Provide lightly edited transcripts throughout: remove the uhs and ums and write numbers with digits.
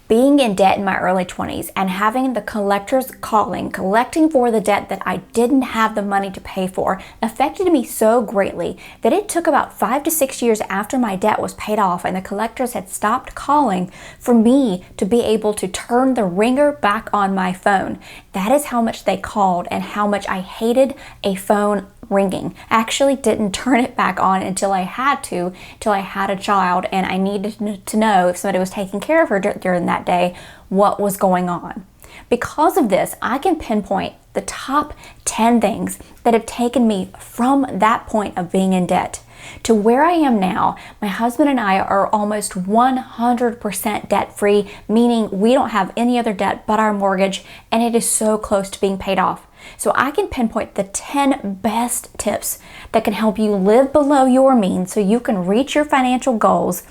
Being in debt in my early 20s and having the collectors collecting for the debt that I didn't have the money to pay for affected me so greatly that it took about 5 to 6 years after my debt was paid off and the collectors had stopped calling for me to be able to turn the ringer back on my phone. That is how much they called and how much I hated a phone ringing. I actually didn't turn it back on until I had a child, and I needed to know if somebody was taking care of her during that day, what was going on. Because of this, I can pinpoint the top 10 things that have taken me from that point of being in debt to where I am now. My husband and I are almost 100% debt-free, meaning we don't have any other debt but our mortgage, and it is so close to being paid off. So I can pinpoint the 10 best tips that can help you live below your means so you can reach your financial goals.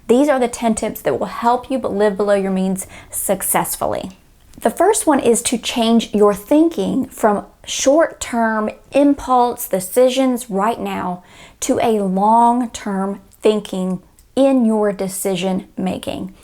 These are the 10 tips that will help you live below your means successfully. The first one is to change your thinking from short-term impulse decisions right now to a long-term thinking in your decision making.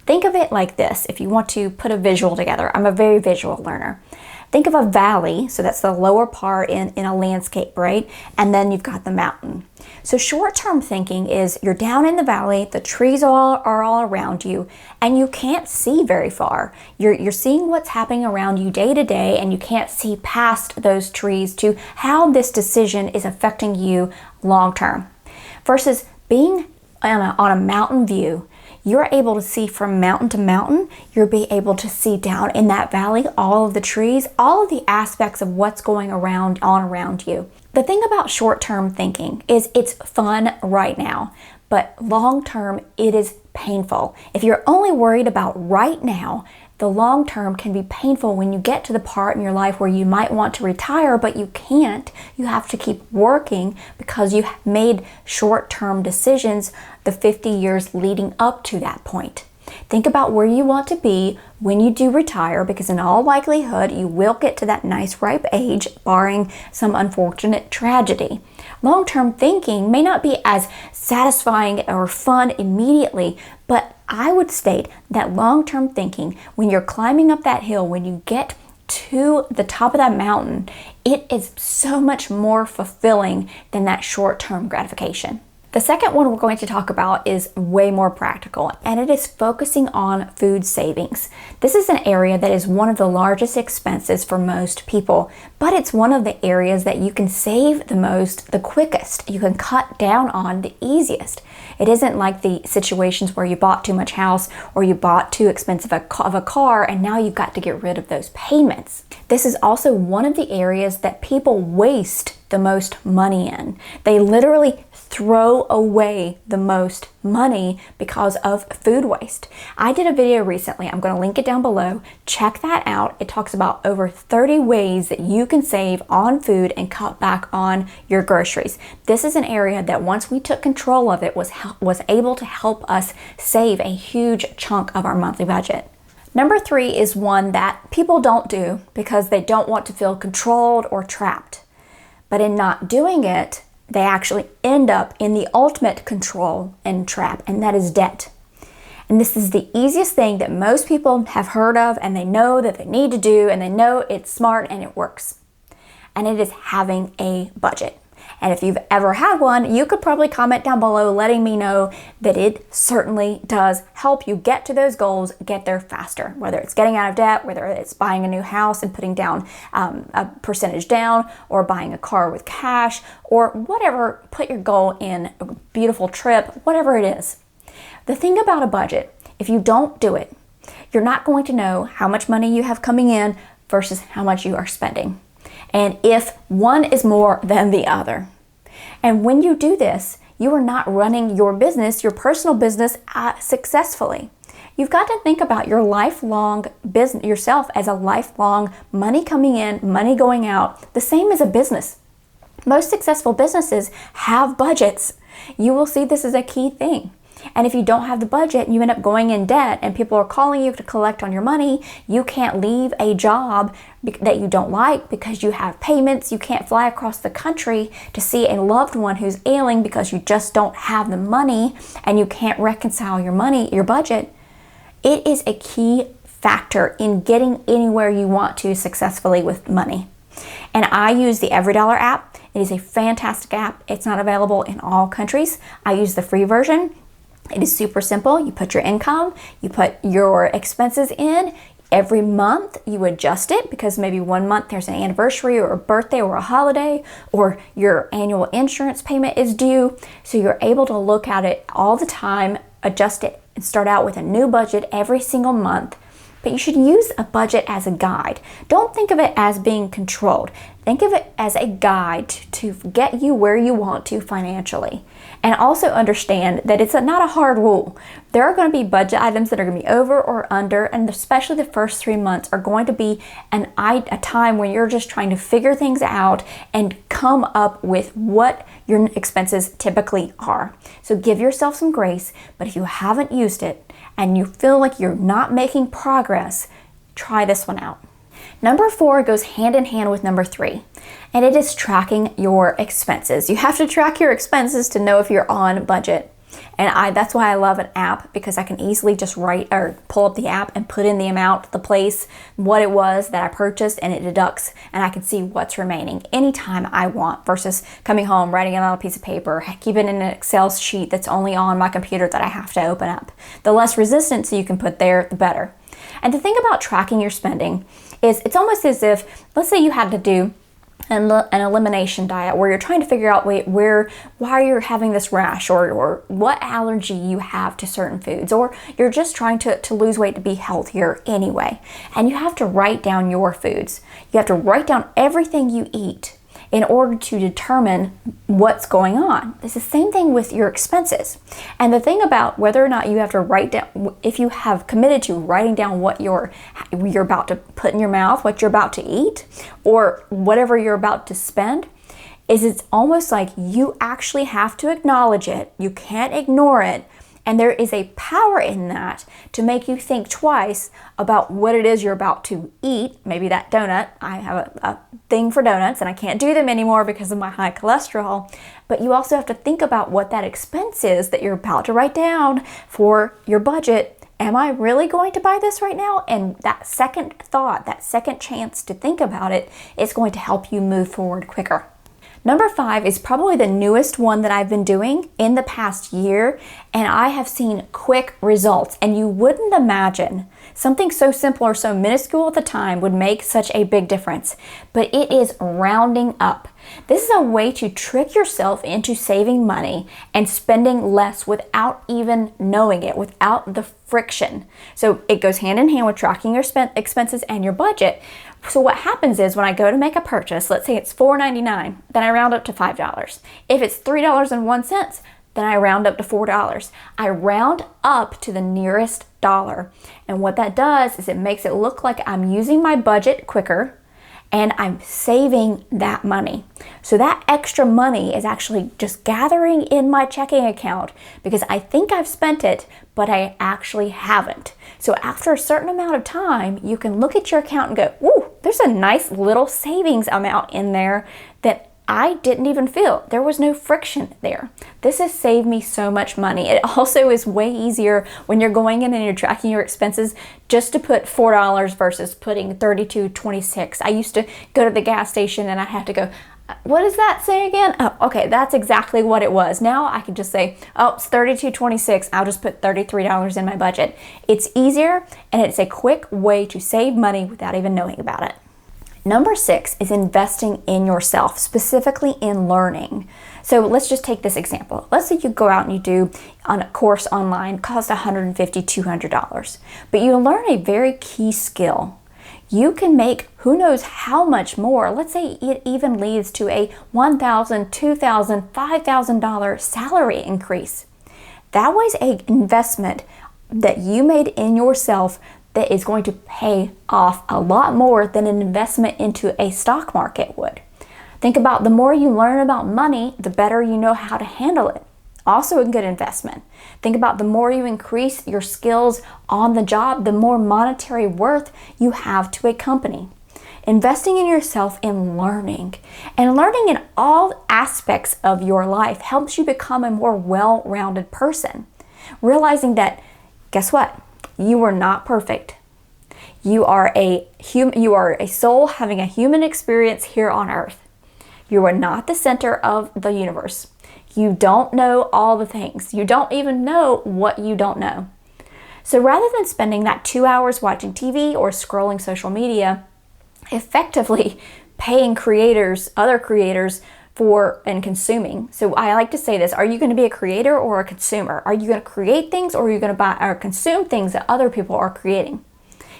Think of it like this. If you want to put a visual together, I'm a very visual learner. Think of a valley, so that's the lower part in a landscape, right? And then you've got the mountain. So short-term thinking is you're down in the valley, the trees are all around you, and you can't see very far. You're seeing what's happening around you day to day, and you can't see past those trees to how this decision is affecting you long-term. Versus being on a mountain view, you're able to see from mountain to mountain. You'll be able to see down in that valley all of the trees, all of the aspects of what's going on around you. The thing about short-term thinking is it's fun right now, but long-term it is painful. If you're only worried about right now, the long term can be painful when you get to the part in your life where you might want to retire, but you can't. You have to keep working because you made short-term decisions the 50 years leading up to that point. Think about where you want to be when you do retire, because in all likelihood, you will get to that nice ripe age, barring some unfortunate tragedy. Long-term thinking may not be as satisfying or fun immediately, but I would state that long-term thinking, when you're climbing up that hill, when you get to the top of that mountain, it is so much more fulfilling than that short-term gratification. The second one we're going to talk about is way more practical, and it is focusing on food savings. This is an area that is one of the largest expenses for most people, but it's one of the areas that you can save the most, the quickest. You can cut down on the easiest. It isn't like the situations where you bought too much house or you bought too expensive of a car and now you've got to get rid of those payments. This is also one of the areas that people waste the most money in. They literally throw away the most money because of food waste. I did a video recently. I'm going to link it down below. Check that out. It talks about over 30 ways that you can save on food and cut back on your groceries. This is an area that once we took control of it was able to help us save a huge chunk of our monthly budget. Number 3 is one that people don't do because they don't want to feel controlled or trapped. But in not doing it, they actually end up in the ultimate control and trap, and that is debt. And this is the easiest thing that most people have heard of, and they know that they need to do, and they know it's smart and it works. And it is having a budget. And if you've ever had one, you could probably comment down below letting me know that it certainly does help you get to those goals, get there faster. Whether it's getting out of debt, whether it's buying a new house and putting down a percentage down, or buying a car with cash, or whatever, put your goal in a beautiful trip, whatever it is. The thing about a budget, if you don't do it, you're not going to know how much money you have coming in versus how much you are spending, and if one is more than the other. And when you do this, you are not running your business, your personal business, successfully. You've got to think about your lifelong business, yourself as a lifelong money coming in, money going out, the same as a business. Most successful businesses have budgets. You will see this as a key thing. And if you don't have the budget and you end up going in debt and people are calling you to collect on your money, you can't leave a job that you don't like because you have payments. You can't fly across the country to see a loved one who's ailing because you just don't have the money, and you can't reconcile your budget. It is a key factor in getting anywhere you want to successfully with money. And I use the Every Dollar app. It is a fantastic app. It's not available in all countries. I use the free version. It is super simple. You put your income, you put your expenses in. Every month you adjust it because maybe one month there's an anniversary or a birthday or a holiday, or your annual insurance payment is due. So you're able to look at it all the time, adjust it, and start out with a new budget every single month. But you should use a budget as a guide. Don't think of it as being controlled. Think of it as a guide to get you where you want to financially. And also understand that it's not a hard rule. There are going to be budget items that are going to be over or under, and especially the first 3 months are going to be a time when you're just trying to figure things out and come up with what your expenses typically are. So give yourself some grace, but if you haven't used it and you feel like you're not making progress, try this one out. Number 4 goes hand in hand with number 3, and it is tracking your expenses. You have to track your expenses to know if you're on budget. And that's why I love an app, because I can easily just write or pull up the app and put in the amount, the place, what it was that I purchased, and it deducts, and I can see what's remaining anytime I want, versus coming home, writing it on a piece of paper, keeping it in an Excel sheet that's only on my computer that I have to open up. The less resistance you can put there, the better. And the thing about tracking your spending is it's almost as if, let's say you had to do an elimination diet where you're trying to figure out why you're having this rash, or what allergy you have to certain foods, or you're just trying to lose weight to be healthier anyway. And you have to write down your foods. You have to write down everything you eat in order to determine what's going on. It's the same thing with your expenses. And the thing about whether or not you have to write down, if you have committed to writing down what you're about to put in your mouth, what you're about to eat, or whatever you're about to spend, is it's almost like you actually have to acknowledge it. You can't ignore it. And there is a power in that to make you think twice about what it is you're about to eat. Maybe that donut. I have a thing for donuts and I can't do them anymore because of my high cholesterol. But you also have to think about what that expense is that you're about to write down for your budget. Am I really going to buy this right now? And that second thought, that second chance to think about it, is going to help you move forward quicker. Number 5 is probably the newest one that I've been doing in the past year, and I have seen quick results. And you wouldn't imagine something so simple or so minuscule at the time would make such a big difference, but it is rounding up. This is a way to trick yourself into saving money and spending less without even knowing it, without the friction. So it goes hand in hand with tracking your expenses and your budget. So what happens is when I go to make a purchase, let's say it's $4.99, then I round up to $5. If it's $3.01, then I round up to $4. I round up to the nearest dollar. And what that does is it makes it look like I'm using my budget quicker and I'm saving that money. So that extra money is actually just gathering in my checking account because I think I've spent it, but I actually haven't. So after a certain amount of time, you can look at your account and go, ooh, there's a nice little savings amount in there that I didn't even feel. There was no friction there. This has saved me so much money. It also is way easier when you're going in and you're tracking your expenses just to put $4 versus putting $32.26. I used to go to the gas station and I'd have to go, what does that say again? Oh, okay, that's exactly what it was. Now I can just say, oh, it's $32.26. I'll just put $33 in my budget. It's easier and it's a quick way to save money without even knowing about it. Number 6 is investing in yourself, specifically in learning. So let's just take this example. Let's say you go out and you do on a course online, costs $150, $200, but you learn a very key skill. You can make who knows how much more. Let's say it even leads to a $1,000, $2,000, $5,000 salary increase. That was an investment that you made in yourself that is going to pay off a lot more than an investment into a stock market would. Think about the more you learn about money, the better you know how to handle it. Also a good investment. Think about the more you increase your skills on the job, the more monetary worth you have to a company. Investing in yourself in learning, and learning in all aspects of your life helps you become a more well-rounded person. Realizing that, guess what? You are not perfect. You are a soul having a human experience here on earth. You are not the center of the universe. You don't know all the things. You don't even know what you don't know. So rather than spending that 2 hours watching TV or scrolling social media, effectively paying other creators for and consuming. So I like to say this, are you going to be a creator or a consumer? Are you going to create things, or are you going to buy or consume things that other people are creating?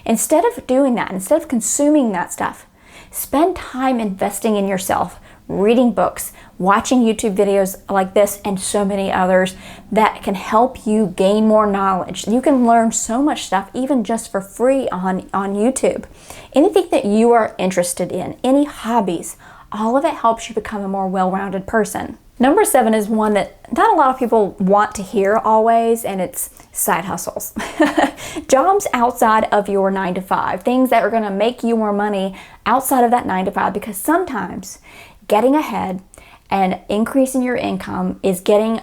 Instead of doing that, instead of consuming that stuff, spend time investing in yourself, reading books, watching YouTube videos like this and so many others that can help you gain more knowledge. You can learn so much stuff even just for free on YouTube. Anything that you are interested in, any hobbies, all of it helps you become a more well-rounded person. Number 7 is one that not a lot of people want to hear always, and it's side hustles. Jobs outside of your 9 to 5, things that are going to make you more money outside of that 9 to 5, because sometimes getting ahead and increasing your income is doing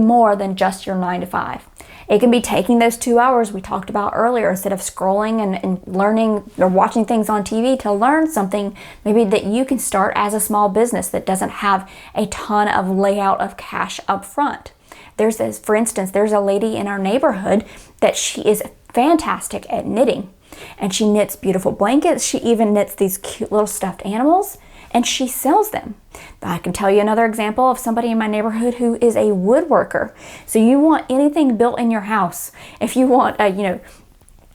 more than just your 9 to 5. It can be taking those 2 hours we talked about earlier, instead of scrolling and learning or watching things on TV, to learn something maybe that you can start as a small business that doesn't have a ton of layout of cash up front. For instance, there's a lady in our neighborhood that she is fantastic at knitting, and she knits beautiful blankets. She even knits these cute little stuffed animals, and she sells them. I can tell you another example of somebody in my neighborhood who is a woodworker. So you want anything built in your house. If you want,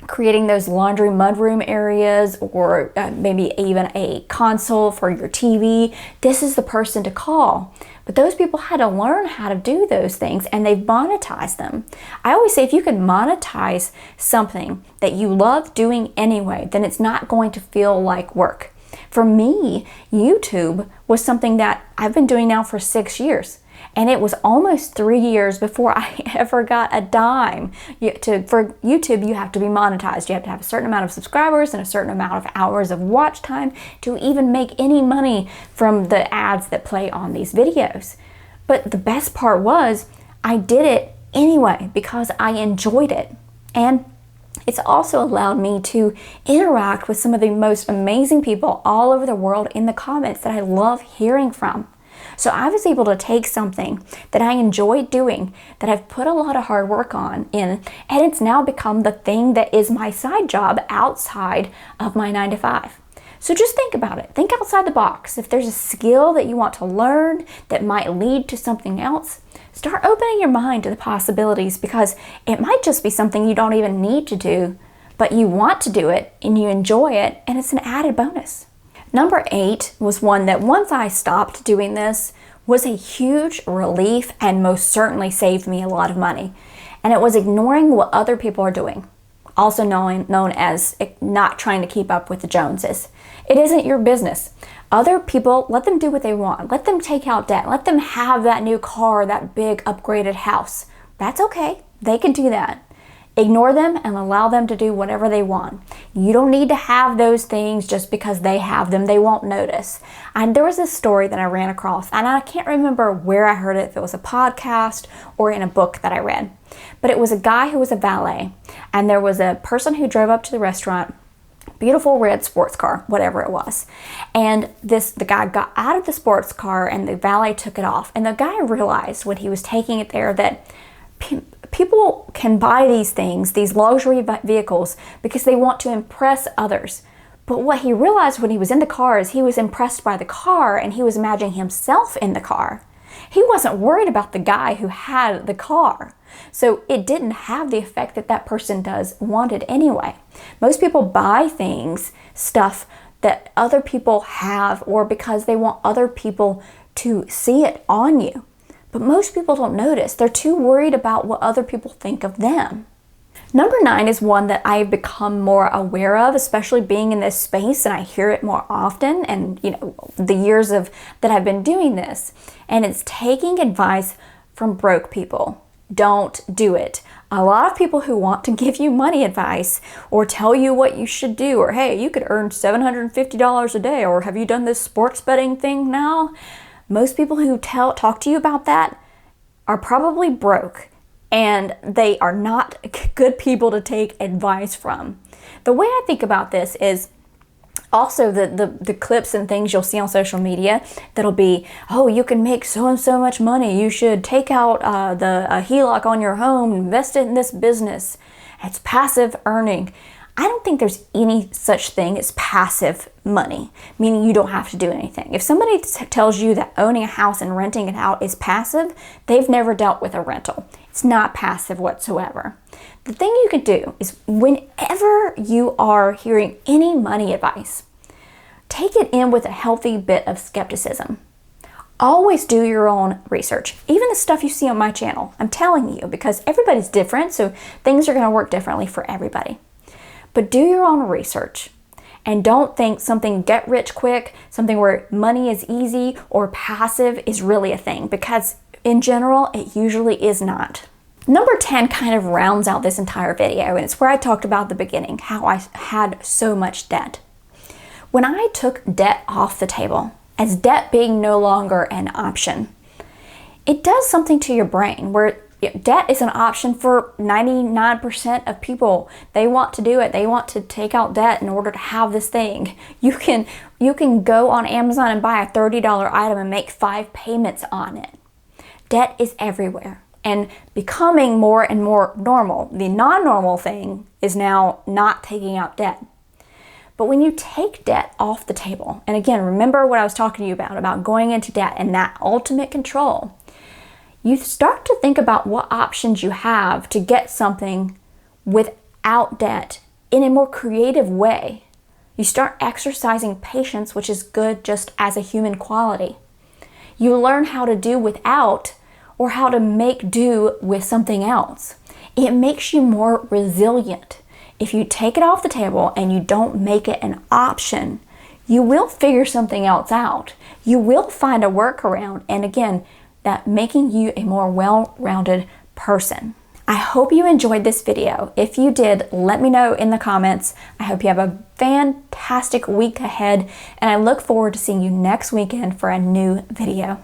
creating those laundry mudroom areas, or maybe even a console for your TV, this is the person to call. But those people had to learn how to do those things, and they've monetized them. I always say, if you can monetize something that you love doing anyway, then it's not going to feel like work. For me, YouTube was something that I've been doing now for 6 years. And it was almost 3 years before I ever got a dime. For YouTube, you have to be monetized. You have to have a certain amount of subscribers and a certain amount of hours of watch time to even make any money from the ads that play on these videos. But the best part was, I did it anyway because I enjoyed it. And it's also allowed me to interact with some of the most amazing people all over the world in the comments that I love hearing from. So I was able to take something that I enjoy doing, that I've put a lot of hard work in, and it's now become the thing that is my side job outside of my 9 to 5. So just think about it. Think outside the box. If there's a skill that you want to learn that might lead to something else, start opening your mind to the possibilities, because it might just be something you don't even need to do, but you want to do it and you enjoy it, and it's an added bonus. Number 8 was one that once I stopped doing this was a huge relief and most certainly saved me a lot of money. And it was ignoring what other people are doing, also known as not trying to keep up with the Joneses. It isn't your business. Other people, let them do what they want. Let them take out debt. Let them have that new car, that big upgraded house. That's okay. They can do that. Ignore them and allow them to do whatever they want. You don't need to have those things just because they have them. They won't notice. And there was this story that I ran across, and I can't remember where I heard it, if it was a podcast or in a book that I read. But it was a guy who was a valet, and there was a person who drove up to the restaurant, beautiful red sports car, whatever it was. And the guy got out of the sports car and the valet took it off. And the guy realized when he was taking it there that people can buy these things, these luxury vehicles, because they want to impress others. But what he realized when he was in the car is he was impressed by the car, and he was imagining himself in the car. He wasn't worried about the guy who had the car. So it didn't have the effect that that person wanted anyway. Most people buy stuff that other people have, or because they want other people to see it on you. But most people don't notice. They're too worried about what other people think of them. Number 9 is one that I've become more aware of, especially being in this space, and I hear it more often, and the years that I've been doing this. And it's taking advice from broke people. Don't do it. A lot of people who want to give you money advice or tell you what you should do, or hey, you could earn $750 a day, or have you done this sports betting thing now? Most people who talk to you about that are probably broke, and they are not good people to take advice from. The way I think about this is also the clips and things you'll see on social media that'll be, oh, you can make so and so much money. You should take out a HELOC on your home, invest it in this business. It's passive earning. I don't think there's any such thing as passive money, meaning you don't have to do anything. If somebody tells you that owning a house and renting it out is passive, they've never dealt with a rental. It's not passive whatsoever. The thing you can do is whenever you are hearing any money advice, take it in with a healthy bit of skepticism. Always do your own research. Even the stuff you see on my channel, I'm telling you, because everybody's different, so things are going to work differently for everybody. But do your own research and don't think something get rich quick, something where money is easy or passive is really a thing, because in general, it usually is not. Number 10 kind of rounds out this entire video, and it's where I talked about at the beginning, how I had so much debt. When I took debt off the table, as debt being no longer an option, it does something to your brain where debt is an option for 99% of people. They want to do it. They want to take out debt in order to have this thing. You can go on Amazon and buy a $30 item and make 5 payments on it. Debt is everywhere and becoming more and more normal. The non-normal thing is now not taking out debt. But when you take debt off the table, and again, remember what I was talking to you about going into debt and that ultimate control, you start to think about what options you have to get something without debt in a more creative way. You start exercising patience, which is good just as a human quality. You learn how to do without or how to make do with something else. It makes you more resilient. If you take it off the table and you don't make it an option, you will figure something else out. You will find a workaround, and again, that making you a more well-rounded person. I hope you enjoyed this video. If you did, let me know in the comments. I hope you have a fantastic week ahead, and I look forward to seeing you next weekend for a new video.